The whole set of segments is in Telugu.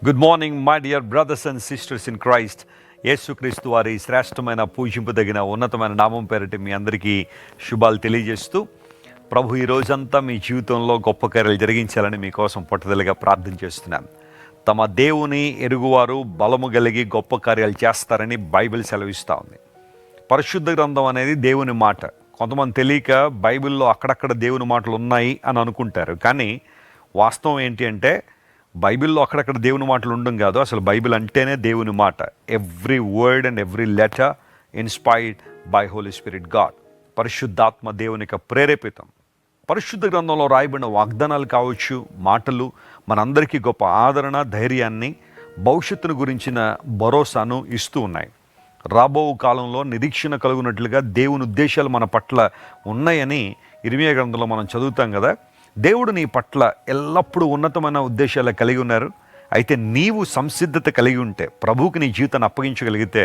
Good morning my dear brothers and sisters in Christ. యేసుక్రీస్తు వారి శ్రేష్టమైన పూజింపదగిన ఉన్నతమైన నామం పేరిట మీ అందరికీ శుభాలు తెలియజేస్తూ, ప్రభు ఈ రోజంతా మీ జీవితంలో గొప్ప కార్యాలు జరిగించాలని మీకోసం పట్టుదలగా ప్రార్థన చేస్తున్నాను. తమ దేవుని ఎరుగువారు బలము కలిగి గొప్ప కార్యాలు చేస్తారని బైబిల్ సెలవిస్తూ ఉంది. పరిశుద్ధ గ్రంథం అనేది దేవుని మాట. కొంతమంది తెలియక బైబిల్లో అక్కడక్కడ దేవుని మాటలు ఉన్నాయి అని అనుకుంటారు. కానీ వాస్తవం ఏంటి అంటే, బైబిల్లో అక్కడక్కడ దేవుని మాటలు ఉండడం కాదు, అసలు బైబిల్ అంటేనే దేవుని మాట. Every word and every letter inspired by Holy Spirit God. పరిశుద్ధాత్మ దేవునికి ప్రేరేపితం. పరిశుద్ధ గ్రంథంలో రాయబడిన వాగ్దానాలు కావచ్చు, మాటలు మనందరికీ గొప్ప ఆదరణ, ధైర్యాన్ని, భవిష్యత్తును గురించిన భరోసాను ఇస్తూ ఉన్నాయి. రాబో కాలంలో నిరీక్షణ కలుగునట్లుగా దేవుని ఉద్దేశాలు మన పట్ల ఉన్నాయని ఇర్మియా గ్రంథంలో మనం చదువుతాం కదా. దేవుడు నీ పట్ల ఎల్లప్పుడూ ఉన్నతమైన ఉద్దేశాలు కలిగి ఉన్నారు. అయితే నీవు సంసిద్ధత కలిగి ఉంటే, ప్రభువుకి నీ జీవితాన్ని అప్పగించగలిగితే,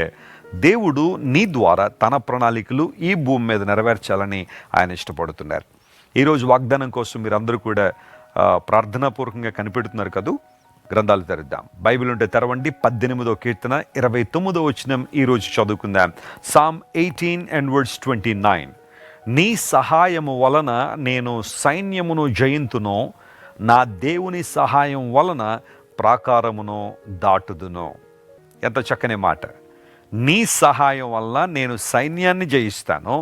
దేవుడు నీ ద్వారా తన ప్రణాళికలు ఈ భూమి మీద నెరవేర్చాలని ఆయన ఇష్టపడుతున్నారు. ఈరోజు వాగ్దానం కోసం మీరందరూ కూడా ప్రార్థనాపూర్వకంగా కనిపెడుతున్నారు కదూ. గ్రంథాలు తెరుద్దాం. బైబిల్ ఉంటే తెరవండి. 18వ కీర్తన 29వ వచనం ఈరోజు చదువుకుందాం. Psalm 18 and verse 29. నీ సహాయము వలన నేను సైన్యమును జయింతును, నా దేవుని సహాయం వలన ప్రాకారమును దాటుదును. ఎంత చక్కని మాట. నీ సహాయం వలన నేను సైన్యాన్ని జయిస్తాను,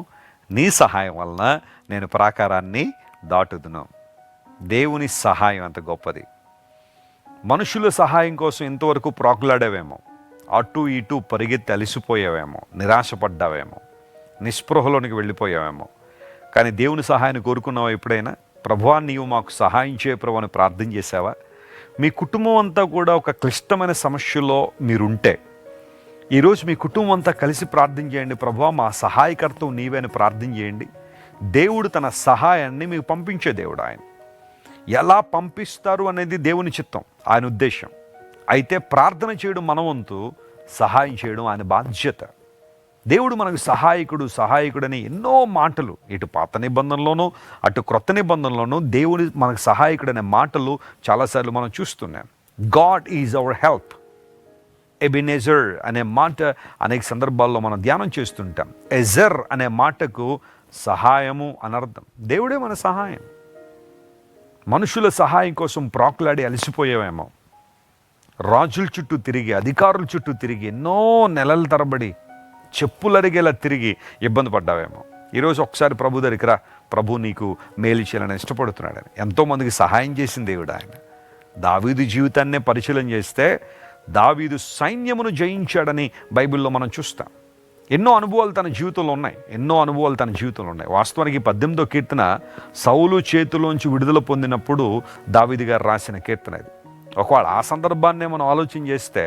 నీ సహాయం వలన నేను ప్రాకారాన్ని దాటుదును. దేవుని సహాయం అంత గొప్పది. మనుషుల సహాయం కోసం ఇంతవరకు ప్రాకులాడేవేమో, అటు ఇటు పరిగెత్తి అలిసిపోయావేమో, నిరాశపడ్డావేమో, నిస్పృహలోనికి వెళ్ళిపోయావేమో. కానీ దేవుని సహాయాన్ని కోరుకున్నావా ఎప్పుడైనా? ప్రభువా నీవు మాకు సహాయం చేయ ప్రభు అని ప్రార్థన చేసావా? మీ కుటుంబం అంతా కూడా ఒక క్లిష్టమైన సమస్యలో మీరుంటే, ఈరోజు మీ కుటుంబం అంతా కలిసి ప్రార్థన చేయండి. ప్రభువా మా సహాయకర్తవు నీవే అని ప్రార్థన చేయండి. దేవుడు తన సహాయాన్ని మీకు పంపించే దేవుడు. ఆయన ఎలా పంపిస్తారు అనేది దేవుని చిత్తం, ఆయన ఉద్దేశం. అయితే ప్రార్థన చేయడం మన వంతు, సహాయం చేయడం ఆయన బాధ్యత. దేవుడు మనకు సహాయకుడని ఎన్నో మాటలు ఇటు పాత నిబంధనలోనూ అటు క్రొత్త నిబంధనలోనూ దేవుడు మనకు సహాయకుడనే మాటలు చాలాసార్లు మనం చూస్తున్నాం. God is our help. Ebenezer అనే మాట అనేక సందర్భాల్లో మనం ధ్యానం చేస్తుంటాం. ఎజర్ అనే మాటకు సహాయము అనర్థం. దేవుడే మన సహాయం. మనుషుల సహాయం కోసం ప్రాకులాడి అలసిపోయావేమో, రాజుల చుట్టూ తిరిగి, అధికారుల చుట్టూ తిరిగి, ఎన్నో నెలల తరబడి చెప్పులరిగేలా తిరిగి ఇబ్బంది పడ్డావేమో. ఈరోజు ఒకసారి ప్రభు దగ్గరికి రా. ప్రభు నీకు మేలు చేయాలని ఇష్టపడుతున్నాడని. ఎంతోమందికి సహాయం చేసిన దేవుడు ఆయన. దావీదు జీవితాన్నే పరిశీలన చేస్తే, దావీదు సైన్యమును జయించాడని బైబిల్లో మనం చూస్తాం. ఎన్నో అనుభవాలు తన జీవితంలో ఉన్నాయి. వాస్తవానికి 18వ కీర్తన సౌలు చేతిలోంచి విడుదల పొందినప్పుడు దావీదు గారు రాసిన కీర్తన ఇది. ఒకవేళ ఆ సందర్భాన్నే మనం ఆలోచన చేస్తే,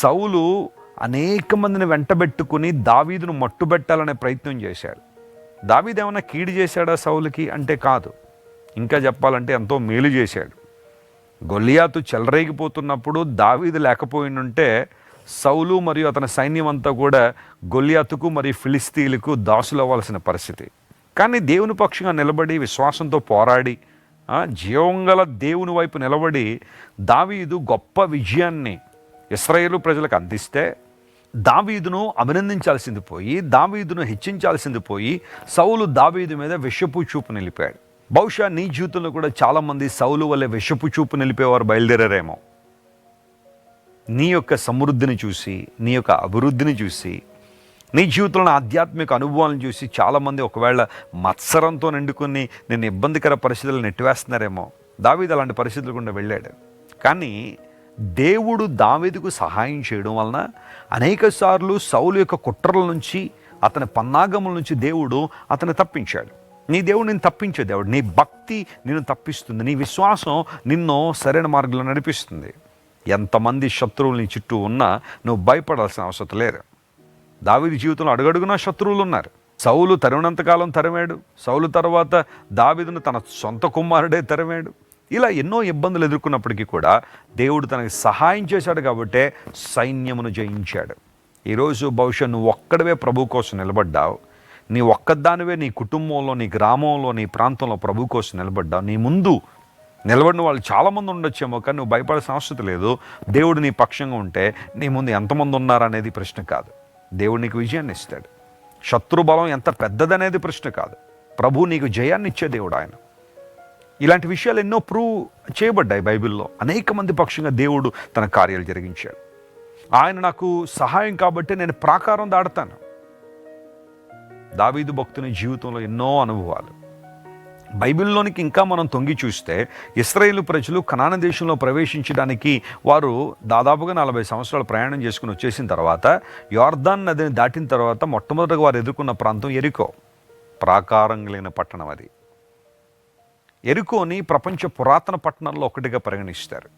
సౌలు అనేక మందిని వెంటబెట్టుకుని దావీదును మట్టుబెట్టాలనే ప్రయత్నం చేశాడు. దావీదు ఏమైనా కీడు చేశాడా సౌలుకి అంటే కాదు. ఇంకా చెప్పాలంటే ఎంతో మేలు చేశాడు. గొల్లియాతు చెలరేగిపోతున్నప్పుడు దావీదు లేకపోయినుంటే సౌలు మరియు అతని సైన్యం అంతా కూడా గొల్లియాతుకు మరియు ఫిలిస్తీన్లకు దాసులు అవ్వాల్సిన పరిస్థితి. కానీ దేవుని పక్షంగా నిలబడి, విశ్వాసంతో పోరాడి, జీవంగల దేవుని వైపు నిలబడి దావీదు గొప్ప విజయాన్ని ఇశ్రాయేలు ప్రజలకు అందిస్తే, దావీదును అభినందించాల్సింది పోయి, దావీదును హెచ్చించాల్సింది పోయి, సౌలు దావీదు మీద విషపు చూపు నిలిపాడు. బహుశా నీ జీవితంలో కూడా చాలామంది సౌలు వల్లే విషపు చూపు నిలిపేవారు బయలుదేరారేమో. నీ యొక్క సమృద్ధిని చూసి, నీ యొక్క అభివృద్ధిని చూసి, నీ జీవితంలో ఆధ్యాత్మిక అనుభవాలను చూసి చాలామంది ఒకవేళ మత్సరంతో నిండుకుని నేను ఇబ్బందికర పరిస్థితులు నెట్టివేస్తున్నారేమో. దావీదు అలాంటి పరిస్థితులు గుండా వెళ్ళాడు. కానీ దేవుడు దావీదుకు సహాయం చేయడం వలన అనేక సార్లు సౌలు యొక్క కుట్రల నుంచి, అతని పన్నాగముల నుంచి దేవుడు అతన్ని తప్పించాడు. నీ దేవుడు నిన్ను తప్పించే దేవుడు. నీ భక్తి నిన్ను తప్పిస్తుంది. నీ విశ్వాసం నిన్ను సరైన మార్గంలో నడిపిస్తుంది. ఎంతమంది శత్రువులు నీ చుట్టూ ఉన్నా నువ్వు భయపడాల్సిన అవసరం లేదు. దావీదు జీవితంలో అడుగడుగునా శత్రువులు ఉన్నారు. సౌలు తరిమినంతకాలం తరిమాడు. సౌలు తర్వాత దావీదును తన సొంత కుమారుడే తరిమాడు. ఇలా ఎన్నో ఇబ్బందులు ఎదుర్కొన్నప్పటికీ కూడా దేవుడు తనకి సహాయం చేశాడు కాబట్టే సైన్యమును జయించాడు. ఈరోజు బహుశా నువ్వు ఒక్కడవే ప్రభు కోసం నిలబడ్డావు. నీ ఒక్కదానివే నీ కుటుంబంలో, నీ గ్రామంలో, నీ ప్రాంతంలో ప్రభు కోసం నిలబడ్డావు. నీ ముందు నిలబడిన వాళ్ళు చాలామంది ఉండొచ్చేమో, కానీ నువ్వు భయపడాల్సిన అవసరం లేదు. దేవుడు నీ పక్షంగా ఉంటే నీ ముందు ఎంతమంది ఉన్నారనేది ప్రశ్న కాదు. దేవుడు నీకు విజయాన్ని ఇస్తాడు. శత్రుబలం ఎంత పెద్దదనేది ప్రశ్న కాదు. ప్రభు నీకు జయాన్ని ఇచ్చే దేవుడు ఆయన. ఇలాంటి విషయాలు ఎన్నో ప్రూవ్ చేయబడ్డాయి బైబిల్లో. అనేక మంది పక్షంగా దేవుడు తన కార్యాలు జరిగించాడు. ఆయన నాకు సహాయం కాబట్టి నేను ప్రాకారం దాడతాను. దావీదు భక్తుని జీవితంలో ఎన్నో అనుభవాలు. బైబిల్లోనికి ఇంకా మనం తొంగి చూస్తే ఇశ్రాయేలు ప్రజలు కనాను దేశంలో ప్రవేశించడానికి వారు దాదాపుగా 40 సంవత్సరాలు ప్రయాణం చేసుకుని వచ్చేసిన తర్వాత, యోర్దాన్ నదిని దాటిన తర్వాత మొట్టమొదటిగా వారు ఎదుర్కొన్న ప్రాంతం ఎరికో. ప్రాకారం కలిగిన పట్టణం అది. ఎరికోని ప్రపంచ పురాతన పట్టణాల్లో ఒకటిగా పరిగణిస్తారు.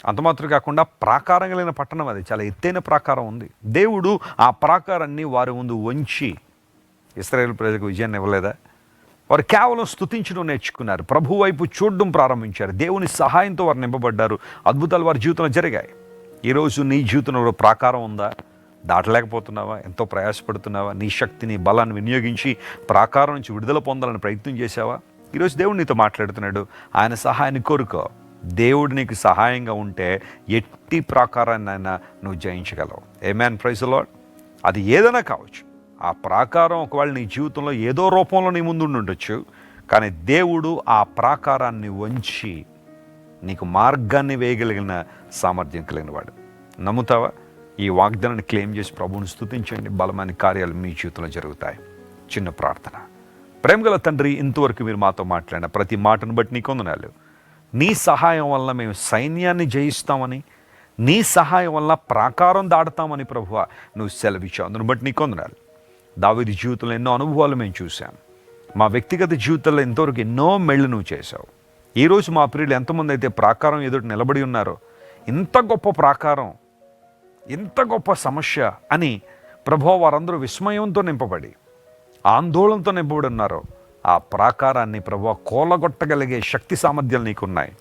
అంత మాత్రం కాకుండా ప్రాకారం కలిగిన పట్టణం అది. చాలా ఎత్తైన ప్రాకారం ఉంది. దేవుడు ఆ ప్రాకారాన్ని వారి ముందు వంచి ఇశ్రాయేలు ప్రజలకు విజయాన్ని ఇవ్వలేదా? వారు కేవలం స్తుతించడం నేర్చుకున్నారు. ప్రభు వైపు చూడడం ప్రారంభించారు. దేవుని సహాయంతో వారు నింపబడ్డారు. అద్భుతాలు వారి జీవితంలో జరిగాయి. ఈరోజు నీ జీవితంలో ప్రాకారం ఉందా? దాటలేకపోతున్నావా? ఎంతో ప్రయాసపడుతున్నావా? నీ శక్తిని, బలాన్ని వినియోగించి ప్రాకారం నుంచి విడుదల పొందాలని ప్రయత్నం చేశావా? ఈరోజు దేవుడు నీతో మాట్లాడుతున్నాడు. ఆయన సహాయాన్ని కోరుకో. దేవుడు నీకు సహాయంగా ఉంటే ఎట్టి ప్రాకారాన్ని అయినా నువ్వు జయించగలవు. ఆమేన్. Praise the Lord. అది ఏదైనా కావచ్చు. ఆ ప్రాకారం ఒకవేళ నీ జీవితంలో ఏదో రూపంలో నీ ముందు ఉండొచ్చు, కానీ దేవుడు ఆ ప్రాకారాన్ని వంచి నీకు మార్గాన్ని వేయగలిగిన సామర్థ్యం కలిగిన వాడు. నమ్ముతావా? ఈ వాగ్దానాన్ని క్లెయిమ్ చేసి ప్రభువుని స్తుతించండి. బలమైన కార్యాలు మీ జీవితంలో జరుగుతాయి. చిన్న ప్రార్థన. ప్రేమగల తండ్రి, ఇంతవరకు మీరు మాతో మాట్లాడిన ప్రతి మాటను బట్టి నీకు వందనాలు. నీ సహాయం వల్ల మేము సైన్యాన్ని జయిస్తామని, నీ సహాయం వల్ల ప్రాకారం దాడతామని ప్రభువా నువ్వు సెలవిచ్చావు. అందును బట్టి నీకు వందనాలు. దావీదు జీవితంలో ఎన్నో అనుభవాలు మేము చూసాం. మా వ్యక్తిగత జీవితంలో ఇంతవరకు ఎన్నో మెళ్ళు నువ్వు చేశావు. ఈరోజు మా ప్రియులు ఎంతమంది అయితే ప్రాకారం ఎదుట నిలబడి ఉన్నారో, ఇంత గొప్ప ప్రాకారం, ఇంత గొప్ప సమస్య అని ప్రభువా వారందరూ విస్మయంతో నింపబడి ఆందోళనతో నింపబడి ఉన్నారో, ఆ ప్రాకారాన్ని ప్రభువా కూలగొట్టగలిగే శక్తి సామర్థ్యాలు నీకున్నాయి.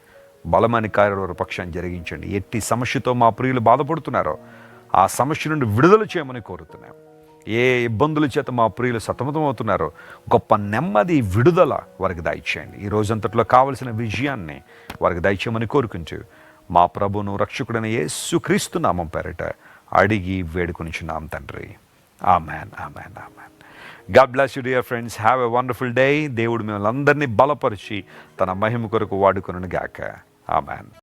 బలమైన కార్యాల పక్షాన్ని జరిగించండి. ఎట్టి సమస్యతో మా ప్రియులు బాధపడుతున్నారో ఆ సమస్య నుండి విడుదల చేయమని కోరుతున్నాం. ఏ ఇబ్బందుల చేత మా ప్రియులు సతమతమవుతున్నారో గొప్ప నెమ్మది, విడుదల వారికి దయచేయండి. ఈ రోజంతట్లో కావలసిన విజయాన్ని వారికి దయచేయమని కోరుకుంటూ మా ప్రభువును రక్షకుడైన యేసుక్రీస్తు నామం పేరిట అడిగి వేడుకొనిచున్నాం తండ్రి. Amen, amen, amen. God bless you, dear friends. Have a wonderful day. దేవుడు మిమ్మల్ని అందరినీ బలపరిచి తన మహిమ కొరకు వాడుకొనును గాక. ఆమెన్.